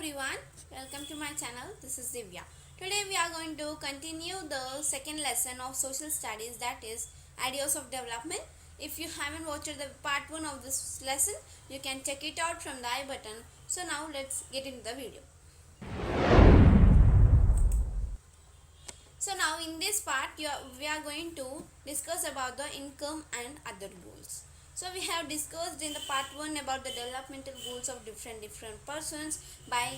everyone, welcome to my channel. This is Divya. Today we are going to continue the second lesson of social studies, that is ideas of development. If you haven't watched the part 1 of this lesson, you can check it out from the I button. So now let's get into the video. So now in this part we are going to discuss about the income and other goals. So we have discussed in the part 1 about the developmental goals of different persons by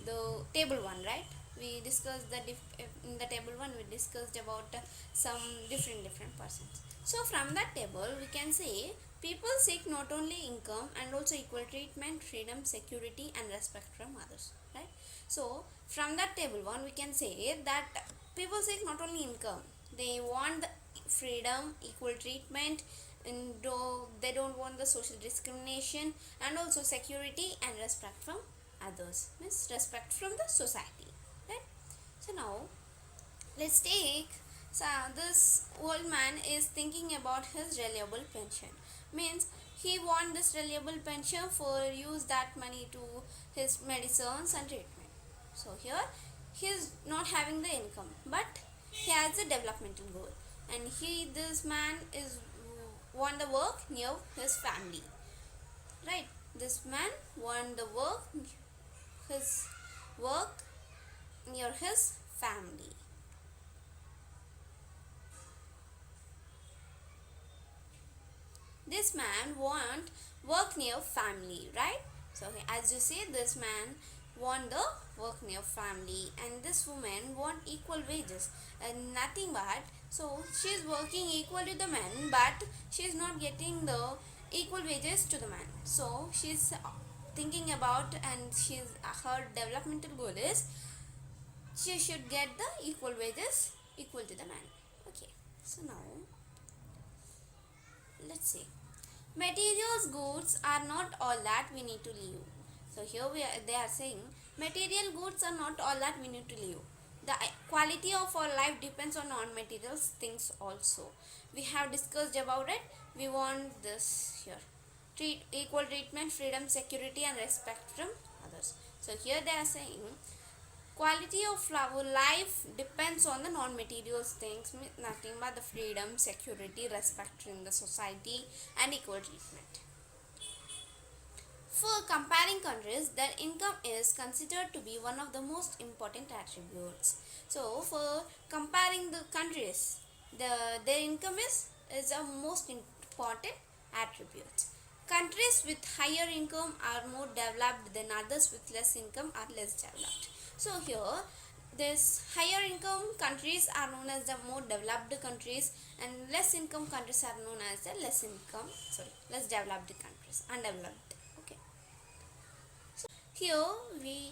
the table 1, right? We discussed in the table 1 we discussed about some different persons. So from that table we can say people seek not only income and also equal treatment, freedom, security and respect from others, right? So from that table 1 we can say that people seek not only income, they want the freedom, equal treatment, and they don't want the social discrimination, and also security and respect from others, means respect from the society, right? So now let's take, so this old man is thinking about his reliable pension, means he want this reliable pension for use that money to his medicines and treatment. So here he is not having the income, but he has a developmental goal, and this man is want the work near his family, right? This man want the his work near his family. This man want work near family, right? So as you see, this man want the work near family, and this woman want equal wages, and nothing but, so she is working equal to the man, but she is not getting the equal wages to the man. So she is thinking about, and her developmental goal is she should get the equal wages equal to the man. Okay, so now let's see. Materials goods are not all that we need to live. So here they are saying material goods are not all that we need to live. The quality of our life depends on non-material things also. We have discussed about it. We want this here. Equal treatment, freedom, security and respect from others. So here they are saying quality of our life depends on the non-material things, nothing but the freedom, security, respect in the society and equal treatment. For comparing countries, their income is considered to be one of the most important attributes. So for comparing the countries, their income is a most important attribute. Countries with higher income are more developed than others with less income are less developed. So here this higher income countries are known as the more developed countries, and less income countries are known as the less developed countries, undeveloped. Okay. So here we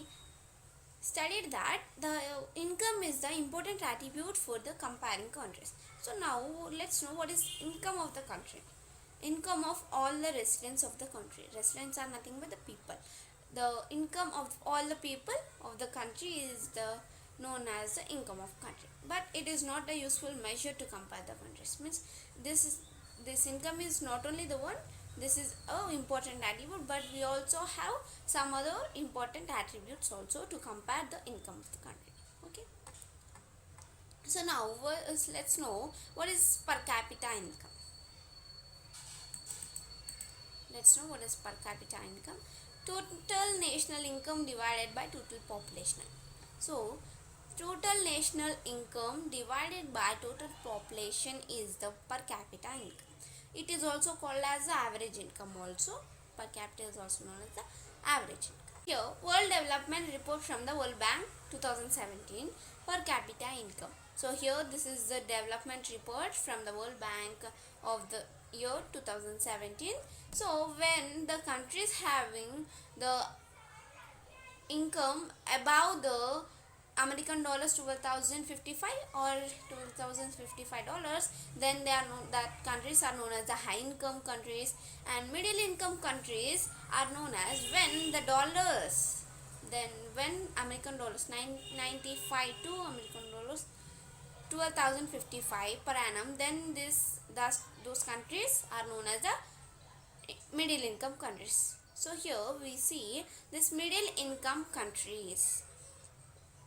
studied that the income is the important attribute for the comparing countries. So now let's know what is income of the country. Income of all the residents of the country. Residents are nothing but the people. The income of all the people of the country is known as the income of country, but it is not a useful measure to compare the countries. Means this income is not only the one, this is a important attribute, but we also have some other important attributes also to compare the income of the country. Okay, so now let's know what is per capita income. Let's know what is per capita income. Total national income divided by total population. So total national income divided by total population is the per capita income. It is also called as the average income also. Per capita is also known as the average income. Here World Development Report from the World Bank 2017 per capita income. So here this is the development report from the World Bank of the year 2017. So when the countries having the income above the American dollars 12,055 or $12,055, then they are known, that countries are known as the high income countries, and middle income countries are known as when the dollars, then when American dollars 995 to American dollars 12,055 per annum, then those countries are known as the middle income countries. So here we see this middle income countries.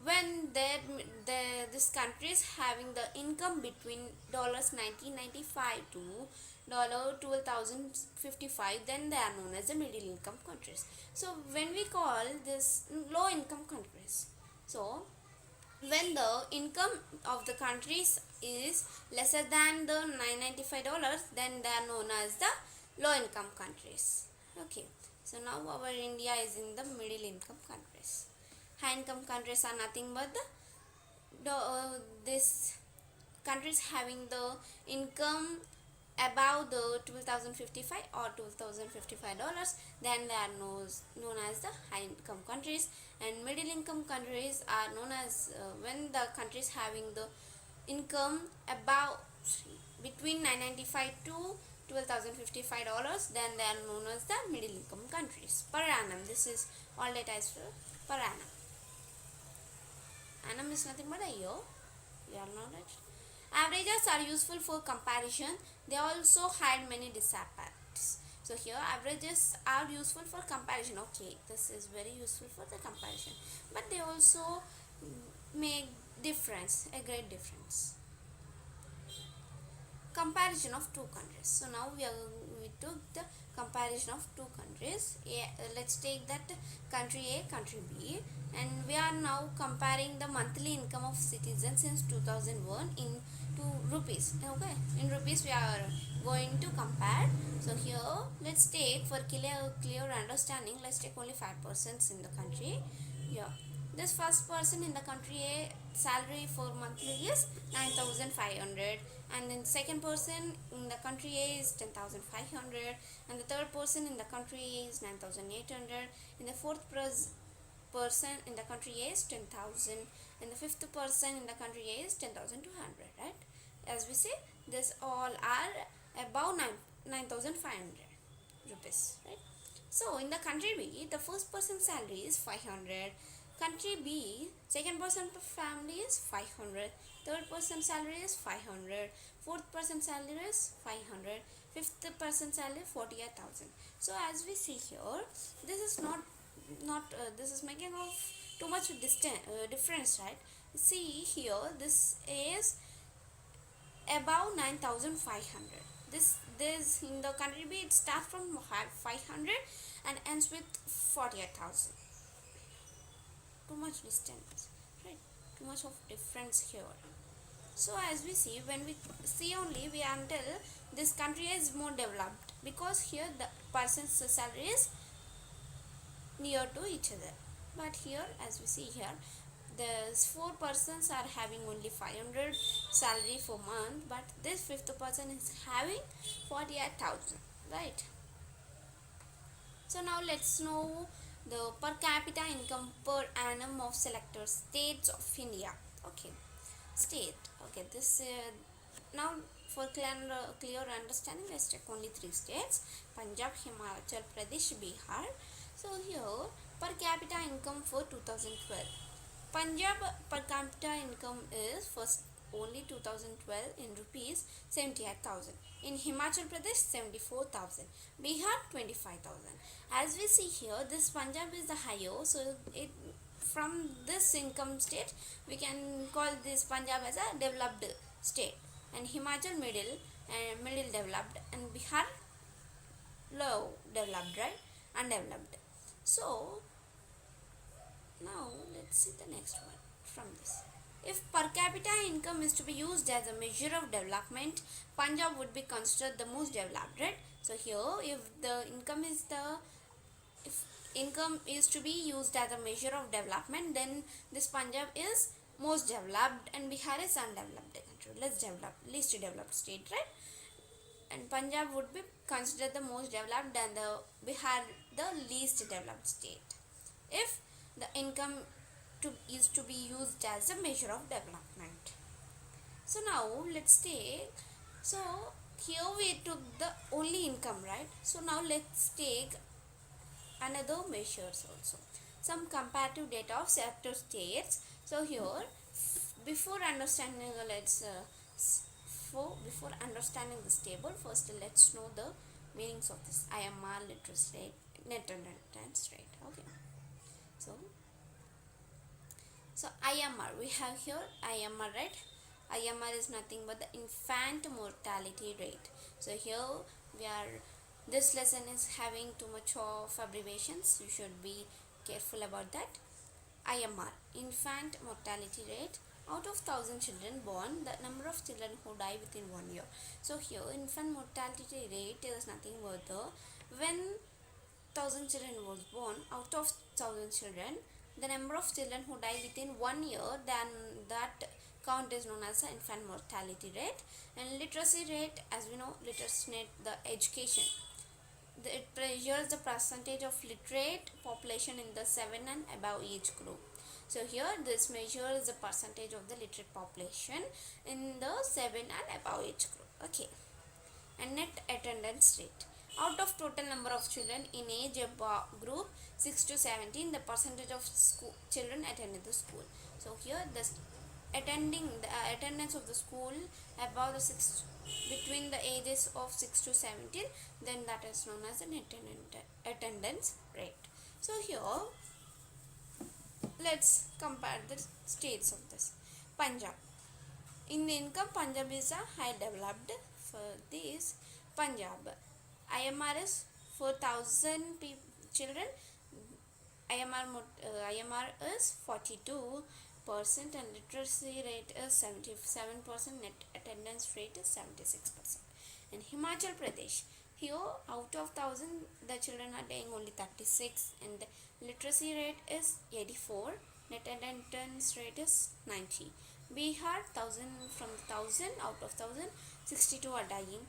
When this country is having the income between dollars 1995 to dollar 12,055, then they are known as the middle income countries. So when we call this low income countries, so when the income of the countries is lesser than the 995 dollars, then they are known as the low income countries. Okay, so now our India is in the middle income countries. High income countries are nothing but this countries having the income above the 12,055 or 12,055 dollars, then they are known as the high income countries. And middle income countries are known as when the countries having the income above between 995 to 12,055 dollars, then they are known as the middle income countries. Per annum, this is all data is per annum. Annum is nothing but a year. You all know that. Averages are useful for comparison. They also hide many disadvantages. So here averages are useful for comparison. Okay, this is very useful for the comparison, but they also make difference, a great difference. Comparison of two countries. So now we took the comparison of two countries. Let's take that country A, country B, and we are now comparing the monthly income of citizens since 2001 in rupees. Okay, in rupees we are going to compare. So here let's take, for clear understanding, let's take only 5 persons in the country. Yeah, this first person in the country A salary for monthly is 9,500, and then second person in the country A is 10,500, and the third person in the country A is 9,800, and the fourth person in the country A is 10,000, and the fifth person in the country A is 10,200, right? As we say, this all are above 9,500 rupees, right? So in the country B, the first person's salary is 500. Country B, second person per family is 500. Third person salary is 500. Fourth person salary is 500. Fifth person salary 48,000. So as we see here, this is not this is making of too much difference, right? See here, this is above 9,500. This in the country B, it starts from 500 and ends with 48,000. Too much distance, right? Too much of difference here. So as we see, when we see only, we until this country is more developed, because here the person's salary is near to each other. But here, as we see here, the four persons are having only 500 salary for month, but this fifth person is having 48,000, right? So now let's know the per capita income per annum of selected states of India. Okay, state. Okay, this now for clear understanding, let's take only three states: Punjab, Himachal Pradesh, Bihar. So here per capita income for 2012. Punjab per capita income is first only 2012 in rupees 78,000. In Himachal Pradesh 74,000. Bihar 25,000. As we see here, this Punjab is the higher, so it from this income state we can call this Punjab as a developed state, and Himachal middle developed, and Bihar low developed, right? Undeveloped. So now let's see the next one from this. If per capita income is to be used as a measure of development, Punjab would be considered the most developed, right? So here, if income is to be used as a measure of development, then this Punjab is most developed and Bihar is undeveloped country, least developed state, right? And Punjab would be considered the most developed and the Bihar the least developed state, if the income is to be used as a measure of development. So now let's take, so here we took the only income, right? So now let's take another measures also, some comparative data of selected states. So here, before understanding before understanding this table, first let's know the meanings of this IMR literacy rate net attendance rate. Okay, so IMR, we have here IMR, right? IMR is nothing but the infant mortality rate. So here we are, this lesson is having too much of abbreviations, you should be careful about that. IMR, infant mortality rate. Out of 1000 children born, the number of children who die within 1 year. So here infant mortality rate is nothing but the, when 1000 children was born, out of 1000 children, the number of children who die within 1 year, then that count is known as the infant mortality rate. And literacy rate, as we know, literacy rate, the education, it measures the percentage of literate population in the 7 and above age group. So here this measures the percentage of the literate population in the 7 and above age group. Okay, and net attendance rate. Out of total number of children in age group 6 to 17, the percentage of children attended the school. So here the attendance of the school above the 6, between the ages of 6 to 17, then that is known as the net attendance rate. So here let's compare the states of this. Punjab. In income, Punjab is a high developed. For this, Punjab IMR is 4000 children. IMR is 42% and literacy rate is 77%. Net attendance rate is 76%. In Himachal Pradesh, here out of 1000 the children are dying only 36 and the literacy rate is 84. Net attendance rate is 90. Bihar, 1000 from 1000, out of 1000 62 are dying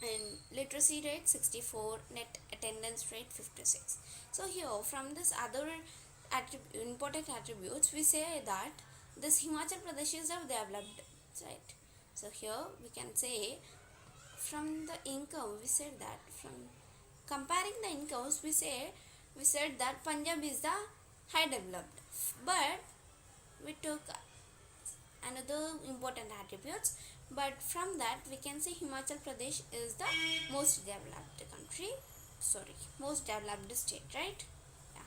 and literacy rate 64, net attendance rate 56. So here from this other important attributes, we say that this Himachal Pradesh is developed, right? So here we can say from the income, we said that from comparing the incomes, we said that Punjab is the high developed, but we took another important attributes, but from that we can say Himachal Pradesh is the most developed country, most developed state, right? Yeah.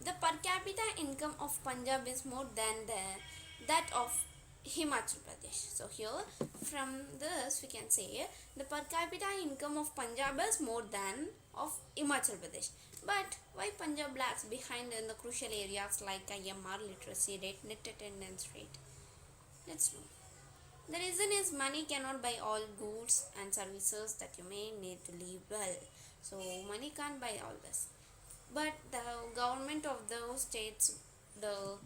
The per capita income of Punjab is more than that of Himachal Pradesh. So here from this we can say the per capita income of Punjab is more than of Himachal Pradesh. But why Punjab lags behind in the crucial areas like IMR, literacy rate, net attendance rate? Let's know. The reason is money cannot buy all goods and services that you may need to live well. So money can't buy all this. But the government of those states, the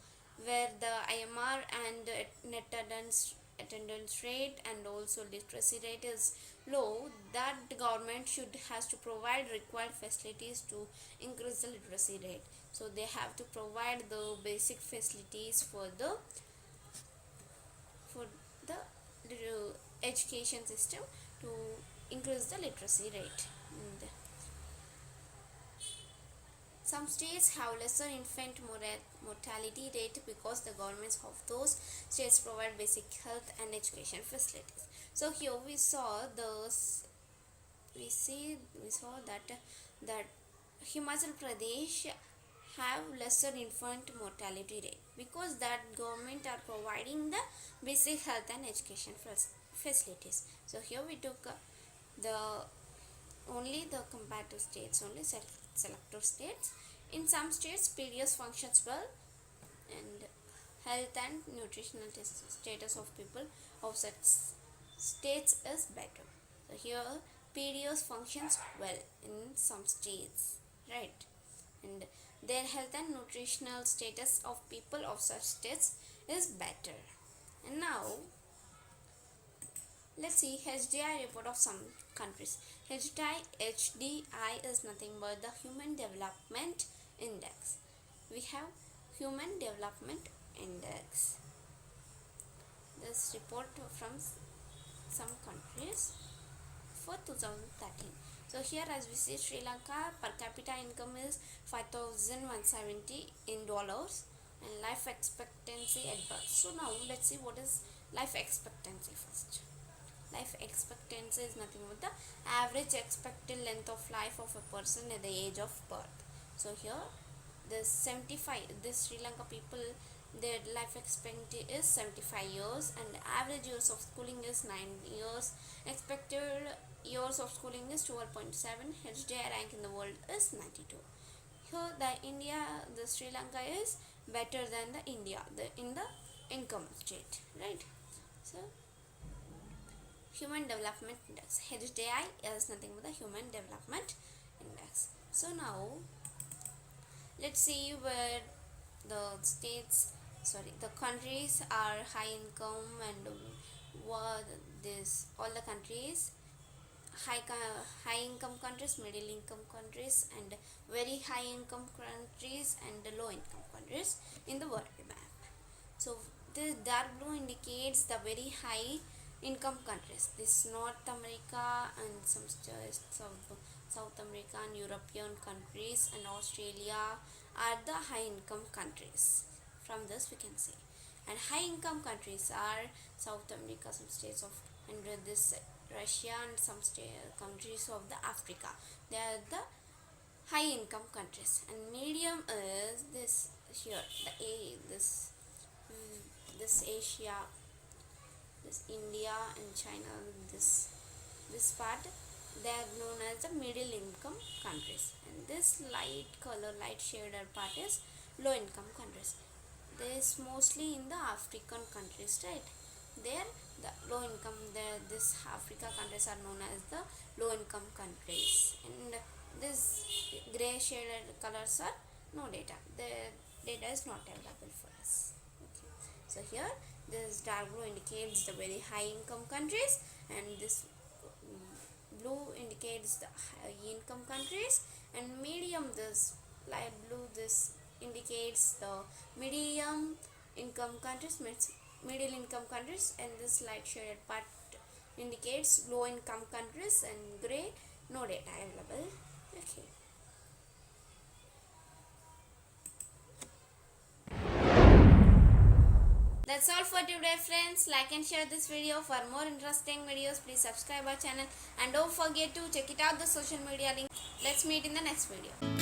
where the IMR and net attendance rate and also literacy rate is low, that the government has to provide required facilities to increase the literacy rate. So they have to provide the basic facilities for the education system to increase the literacy rate. And some states have lesser infant mortality rate because the governments of those states provide basic health and education facilities. So here we saw that Himachal Pradesh have lesser infant mortality rate because that government are providing the basic health and education facilities. So here we took the only the comparative states, only selective states. In some states PDS functions well and health and nutritional status of people of such states is better. So here PDS functions well in some states, right? And their health and nutritional status of people of such states is better. And now let's see HDI report of some countries. HDI is nothing but the Human Development Index. We have Human Development Index. This report from some countries for 2013. So here as we see, Sri Lanka per capita income is 5,170 in dollars and life expectancy at birth. So now let's see what is life expectancy first. Life expectancy is nothing but the average expected length of life of a person at the age of birth. So here this 75, this Sri Lanka people, their life expectancy is 75 years and the average years of schooling is 9 years. Expected years of schooling is 12.7. HDI rank in the world is 92. Here the India, the Sri Lanka is better than the India in the income state, right? So Human Development Index, HDI is nothing but the Human Development Index. So now let's see where the states, sorry, the countries are high income and what this all the countries, high income countries, middle income countries, and very high income countries and low income countries in the world map. So the dark blue indicates the very high income countries. This North America and some South America and European countries and Australia are the high income countries. From this we can see. And high income countries are South America, some states of, and this Russia and some countries of the Africa. They are the high income countries. And medium is this here, this Asia, this India and China, this part, they are known as the middle income countries. And this light color, light shaded part is low income countries. This mostly in the African countries, right? There the low income, this Africa countries are known as the low income countries. And this gray shaded colors are no data. The data is not available for us. Okay. So here this dark blue indicates the very high income countries and this blue indicates the high income countries, and medium, this light blue, this indicates the medium income countries, middle income countries, and this light shaded part indicates low income countries, and gray no data available. Okay. That's all for today, friends. Like and share this video. For more interesting videos, please subscribe our channel and don't forget to check it out the social media link. Let's meet in the next video.